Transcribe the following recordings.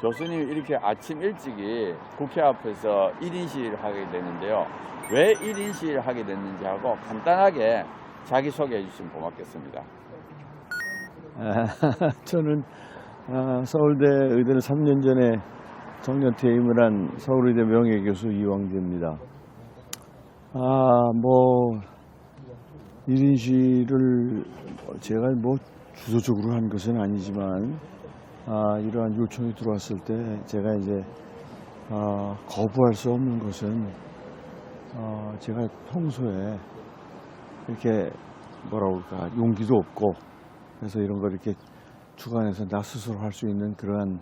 교수님이 이렇게 아침 일찍이 국회 앞에서 1인 시위를 하게 되는데요. 왜 1인 시위를 하게 됐는지 하고 간단하게 자기소개해 주시면 고맙겠습니다. 저는 서울대 의대를 3년 전에 정년 퇴임을 한 서울의대 명예교수 이왕재입니다. 1인 시위를 제가 주도적으로 한 것은 아니지만 이러한 요청이 들어왔을 때 제가 이제 거부할 수 없는 것은 제가 평소에 이렇게 용기도 없고 그래서 이런 걸 이렇게 주관해서 나 스스로 할 수 있는 그러한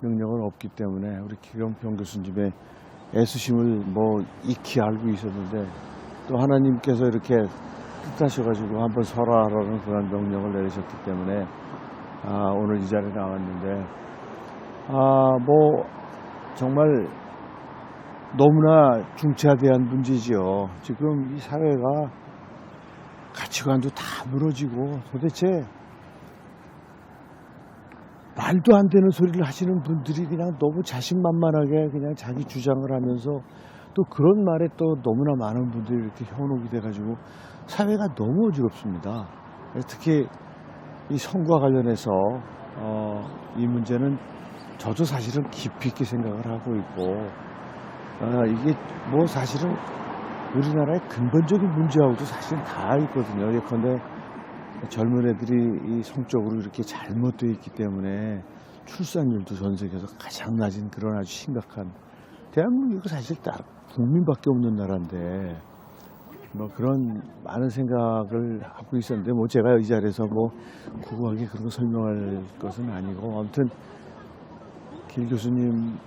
능력은 없기 때문에 우리 김용평 교수님의 애쓰심을 익히 알고 있었는데 또 하나님께서 이렇게 뜻하셔가지고 한번 설하라는 그런 명령을 내리셨기 때문에 오늘 이 자리에 나왔는데 정말 너무나 중차대한 문제지요. 지금 이 사회가 가치관도 다 무너지고 도대체 말도 안 되는 소리를 하시는 분들이 그냥 너무 자신만만하게 그냥 자기 주장을 하면서 또 그런 말에 또 너무나 많은 분들이 이렇게 현혹이 돼가지고 사회가 너무 어지럽습니다. 특히 이 선거와 관련해서 이 문제는 저도 사실은 깊이 있게 생각을 하고 있고 이게 사실은 우리나라의 근본적인 문제하고도 사실은 다 있거든요. 예컨대 젊은 애들이 이 성적으로 이렇게 잘못되어 있기 때문에 출산율도 전 세계에서 가장 낮은 그런 아주 심각한 대한민국이 사실 딱 국민밖에 없는 나라인데 그런 많은 생각을 하고 있었는데 제가 이 자리에서 구구하게 그런 거 설명할 것은 아니고 아무튼 길 교수님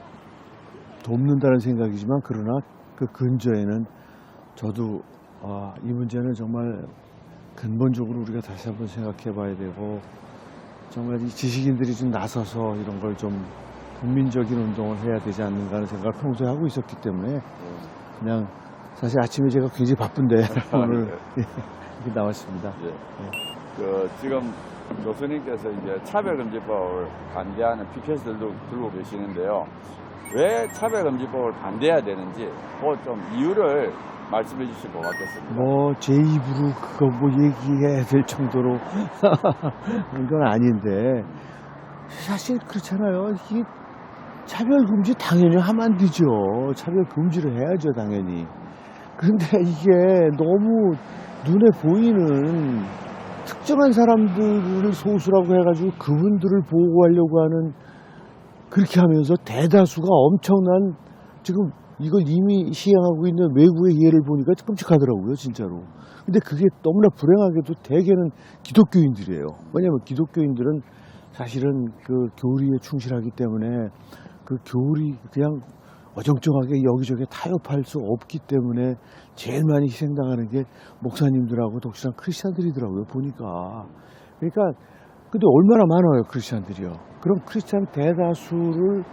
돕는다는 생각이지만 그러나 그 근저에는 저도 이 문제는 정말 근본적으로 우리가 다시 한번 생각해 봐야 되고 정말 이 지식인들이 좀 나서서 이런 걸 좀 국민적인 운동을 해야 되지 않는가 하는 생각을 평소에 하고 있었기 때문에 그냥 사실 아침에 제가 굉장히 바쁜데 오늘 이렇게 나왔습니다. 지금 교수님께서 이제 차별금지법을 반대하는 피켓들도 들고 계시는데요. 왜 차별금지법을 반대해야 되는지 좀 이유를 말씀해 주시면 고맙겠습니다. 제 입으로 그거 얘기해야 될 정도로 그런 건 아닌데 사실 그렇잖아요. 이게 차별금지 당연히 하면 안 되죠. 차별금지를 해야죠 당연히. 그런데 이게 너무 눈에 보이는 특정한 사람들을 소수라고 해가지고 그분들을 보호하려고 하는 그렇게 하면서 대다수가 엄청난 지금 이걸 이미 시행하고 있는 외국의 예를 보니까 끔찍하더라고요 진짜로. 근데 그게 너무나 불행하게도 대개는 기독교인들이에요. 왜냐하면 기독교인들은 사실은 그 교리에 충실하기 때문에 그 교리 그냥 어정쩡하게 여기저기 타협할 수 없기 때문에 제일 많이 희생당하는 게 목사님들하고 독실한 크리스찬들이더라고요 보니까. 그러니까 근데 얼마나 많아요 크리스찬들이요. 그럼 크리스찬 대다수를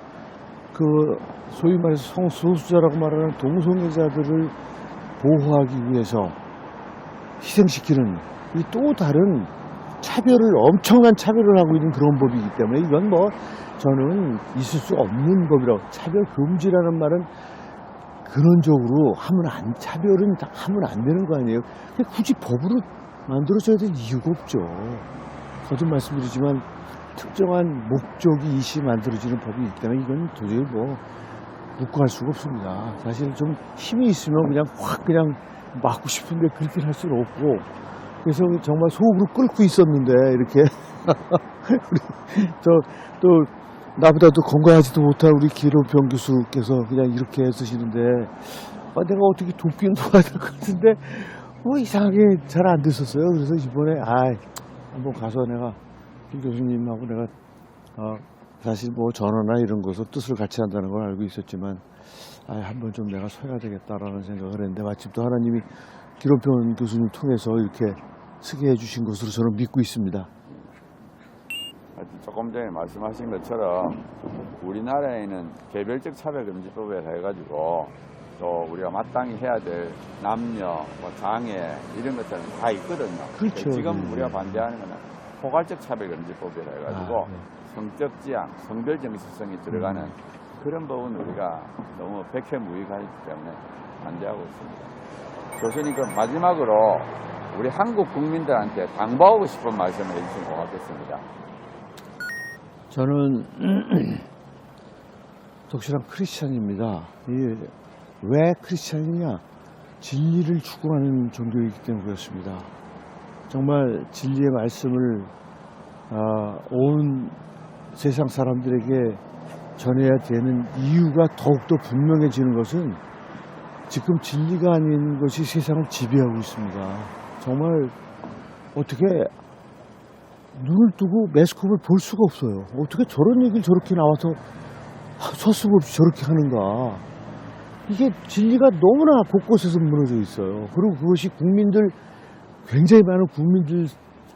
그 소위 말해서 성소수자라고 말하는 동성애자들을 보호하기 위해서 희생시키는 이 또 다른 엄청난 차별을 하고 있는 그런 법이기 때문에 이건 저는 있을 수 없는 법이라고. 차별 금지라는 말은 근원적으로 차별은 하면 안 되는 거 아니에요. 굳이 법으로 만들어져야 될 이유가 없죠. 거듭 말씀드리지만 특정한 목적이 이시 만들어지는 법이 있기 때문에 이건 도저히 묵고할 수가 없습니다. 사실 좀 힘이 있으면 그냥 확 막고 싶은데 그렇게 할 수는 없고 그래서 정말 속으로 끓고 있었는데 이렇게 또 나보다도 건강하지도 못한 우리 기룡평 교수께서 그냥 이렇게 쓰시는데 내가 어떻게 돕기는 도와야 될 것 같은데 이상하게 잘 안 됐었어요. 그래서 이번에 한번 가서 내가 김 교수님하고 내가 사실 전화나 이런 것을 뜻을 같이 한다는 걸 알고 있었지만 한번 좀 내가 서야 되겠다라는 생각을 했는데 마침 또 하나님이 기룡평 교수님 통해서 이렇게 쓰게 해주신 것으로 저는 믿고 있습니다. 조금 전에 말씀하신 것처럼 우리나라에는 개별적 차별금지법에 해가지고 또 우리가 마땅히 해야 될 남녀, 장애 이런 것들은 다 있거든요. 그렇죠. 지금 우리가 반대하는 건 포괄적 차별금지법이라 해가지고 네. 성적 지향, 성별 정체성이 들어가는 그런 부분은 우리가 너무 백해무익하기 때문에 반대하고 있습니다. 교수님, 그럼 마지막으로 우리 한국 국민들한테 당부하고 싶은 말씀을 해주시면 고맙겠습니다. 저는 독실한 크리스찬입니다. 왜 크리스찬이냐? 진리를 추구하는 종교이기 때문에 그렇습니다. 정말 진리의 말씀을 온 세상 사람들에게 전해야 되는 이유가 더욱더 분명해지는 것은 지금 진리가 아닌 것이 세상을 지배하고 있습니다. 정말 어떻게 눈을 뜨고 매스컴을 볼 수가 없어요. 어떻게 저런 얘기를 저렇게 나와서 서슴없이 저렇게 하는가. 이게 진리가 너무나 곳곳에서 무너져 있어요. 그리고 그것이 굉장히 많은 국민들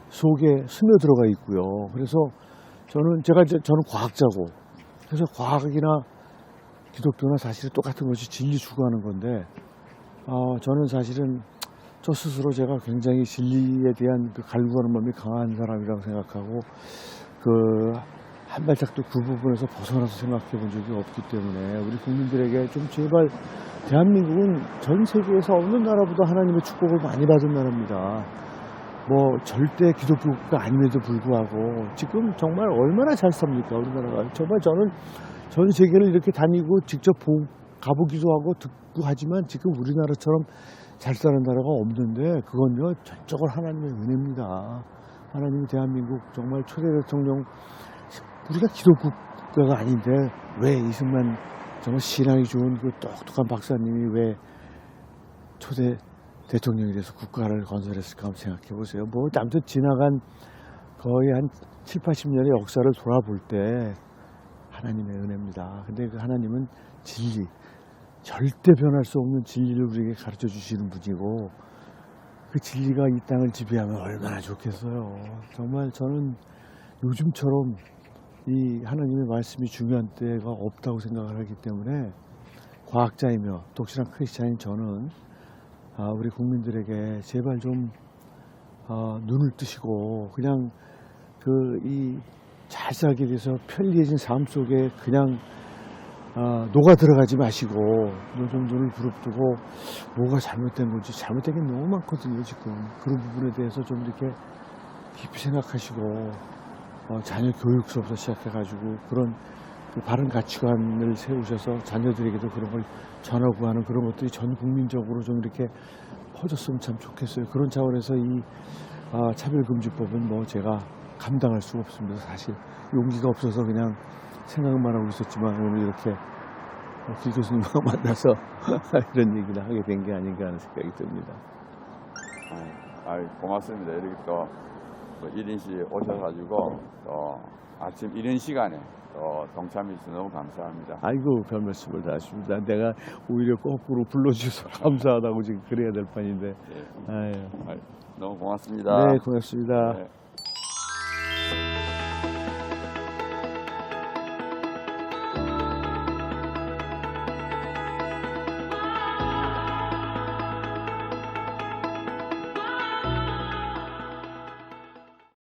속에 스며들어가 있고요. 그래서 저는 과학자고, 그래서 과학이나 기독교나 사실은 똑같은 것이 진리 추구하는 건데, 저는 사실은 저 스스로 제가 굉장히 진리에 대한 그 갈구하는 마음이 강한 사람이라고 생각하고, 한 발짝도 그 부분에서 벗어나서 생각해 본 적이 없기 때문에 우리 국민들에게 좀 제발, 대한민국은 전 세계에서 어느 나라보다 하나님의 축복을 많이 받은 나라입니다. 뭐 절대 기독교가 아님에도 불구하고 지금 정말 얼마나 잘 삽니까, 우리나라가. 정말 저는 전 세계를 이렇게 다니고 직접 가보기도 하고 듣고 하지만 지금 우리나라처럼 잘 사는 나라가 없는데, 그건요 전적으로 하나님의 은혜입니다. 하나님이 대한민국 정말 초대 대통령, 우리가 기독국가가 아닌데 왜 이승만 정말 신앙이 좋은 그 똑똑한 박사님이 왜 초대 대통령이 돼서 국가를 건설했을까 한번 생각해 보세요. 뭐 아무튼 지나간 거의 한 7, 80년의 역사를 돌아볼 때 하나님의 은혜입니다. 근데 그 하나님은 진리, 절대 변할 수 없는 진리를 우리에게 가르쳐 주시는 분이고, 그 진리가 이 땅을 지배하면 얼마나 좋겠어요. 정말 저는 요즘처럼 이 하나님의 말씀이 중요한 때가 없다고 생각을 하기 때문에, 과학자이며 독실한 크리스찬인 저는 우리 국민들에게 제발 좀 눈을 뜨시고 그냥 이 잘 살게 돼서 편리해진 삶 속에 그냥 녹아 들어가지 마시고 좀 눈을 부릅뜨고 뭐가 잘못된 건지, 잘못된 게 너무 많거든요 지금. 그런 부분에 대해서 좀 이렇게 깊이 생각하시고 자녀 교육서부터 시작해가지고 그런 그 바른 가치관을 세우셔서 자녀들에게도 그런 걸 전하고 하는 그런 것들이 전 국민적으로 좀 이렇게 퍼졌으면 참 좋겠어요. 그런 차원에서 이 차별금지법은 뭐 제가 감당할 수가 없습니다. 사실 용기가 없어서 그냥 생각만 하고 있었지만, 오늘 이렇게 길 교수님하고 만나서 이런 얘기를 하게 된 게 아닌가 하는 생각이 듭니다. 고맙습니다. 이렇게 또 1인시 오셔가지고 또 아침 이런 시간에 또 동참해 주셔서 너무 감사합니다. 아이고, 별 말씀을 다 하십니다. 내가 오히려 거꾸로 불러주셔서 감사하다고 지금 그래야 될 판인데. 네. 아유. 너무 고맙습니다. 네, 고맙습니다. 네.